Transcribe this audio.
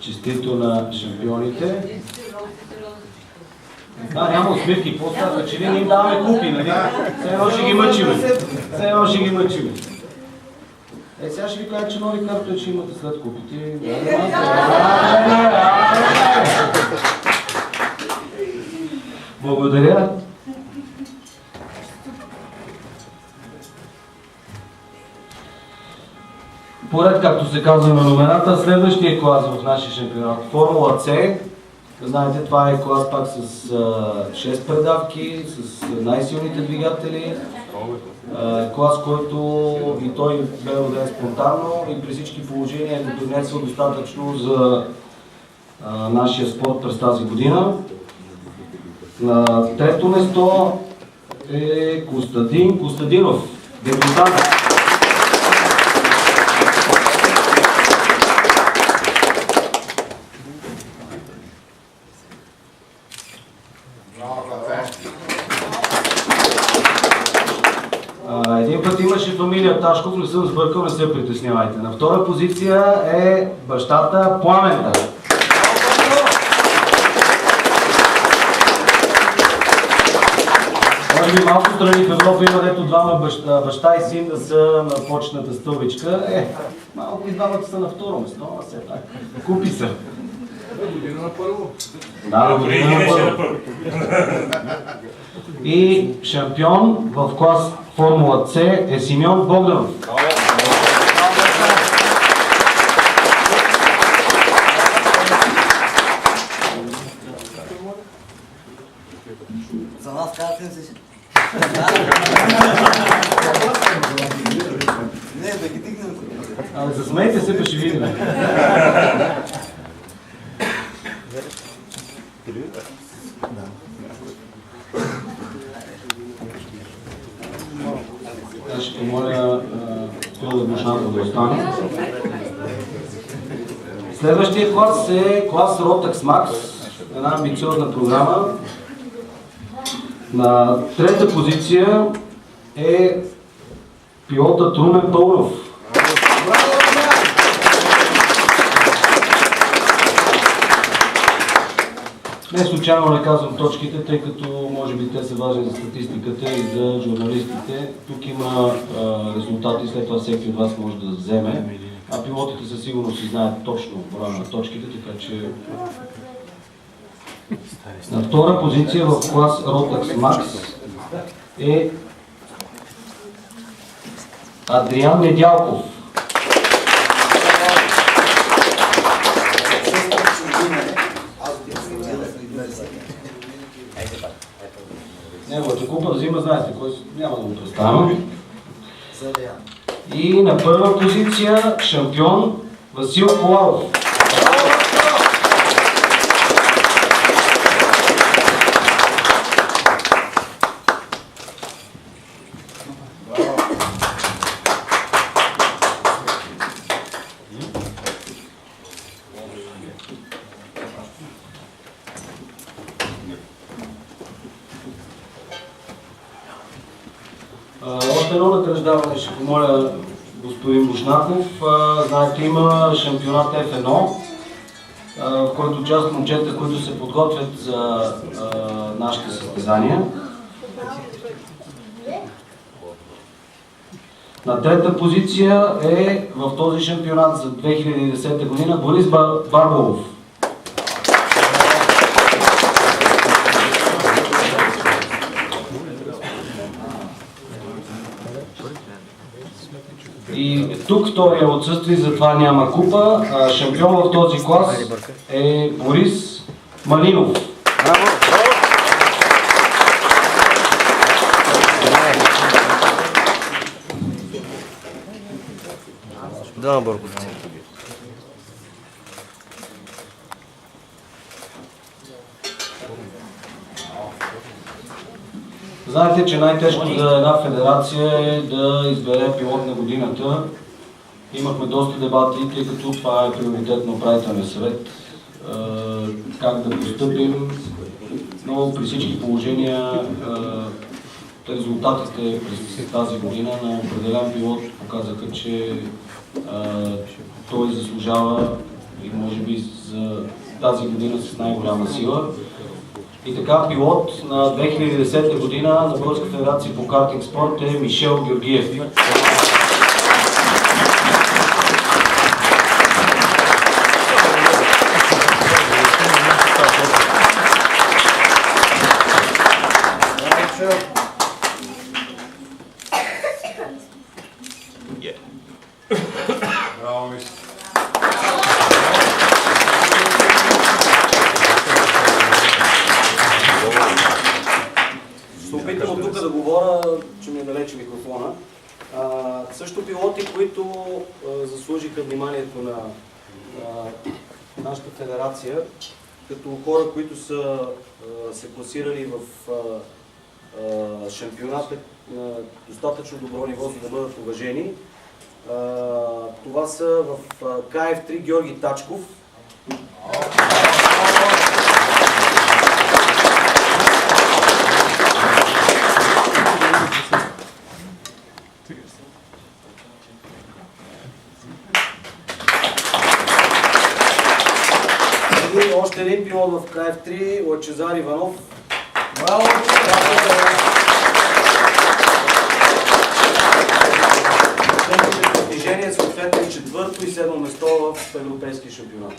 Честито на шампионите. Няма усмивки, какво става, че не им даваме купи, нали? Все едно ще ги мъчиме. Все едно ще ги мъчиме. Сега ще ви кажа, че нови карти ще имате след купите. Благодаря. Поред, както се казва на номерата, следващия клас в нашия шампионат, Формула С. Знаете, това е клас пак с 6 предавки, с най-силните двигатели. Клас, който и той бе роден спонтанно и при всички положения е допринесъл достатъчно за нашия спорт през тази година. На трето место е Костадин Костадинов, дебютант. Един път имаше фамилия Ташков, не съм сбъркал, не се притеснявайте. На втора позиция е бащата Пламента. Може би малко страни в Европа има, дето двама баща и син да са на почетната стълбичка. Малко и двамата са на второ место, а все так. Купи се. Година на първо. Да, година на първо. И шампион в клас Формула С е Симеон Богданов. За нас казвате ли си? Не, да ги дигнем. Засмейте се, па ще видим. Аз ще помоля Кръла Бушанов да остане. Следващия клас е клас Rotax Max, една амбициозна програма. На трета позиция е пилотът Румен Пълнов. Не случайно не казвам точките, тъй като може би те са важни за статистиката и за журналистите. Тук има резултати, след това всеки от вас може да вземе, а пилотите със сигурност си знаят точно броя на точките, така че... На втора позиция в клас Rotax Max е Адриан Недялков. Неговата купа взима, знаете, кой няма да го представям. И на първа позиция шампион Васил Коларов. Още едно награждаване ще помоля господин Бушнаков. Знаете, има шампионат F1, в който участват момчета, които се подготвят за нашите състезания. На трета позиция е в този шампионат за 2010 година Борис Барбалов. И тук той е отсъствие, затова няма купа. Шампион в този клас е Борис Малинов. Да, Бърковци. Знаете, че най-тежко за една федерация е да избере пилот на годината. Имахме доста дебати, тъй като това е приоритет на управителния съвет. Как да постъпим, но при всички положения резултатите през тази година на определен пилот показаха, че той заслужава и може би за тази година с най-голяма сила. И така, пилот на 2010 година на Българска федерация по картинг спорт е Мишел Георгиев. Браво, Мишо. Ще опитам от тук да говоря, че ми е далече микрофона. Също пилоти, които заслужиха вниманието на нашата федерация, като хора, които са се класирали в шампионата на достатъчно добро ниво, за да бъдат уважени. Това са в КФ3 Георги Тачков. И още един пилот в КФ3, Лъчезар Иванов. Браво! Движение съответно 4-то и 7-то место в европейския шампионат.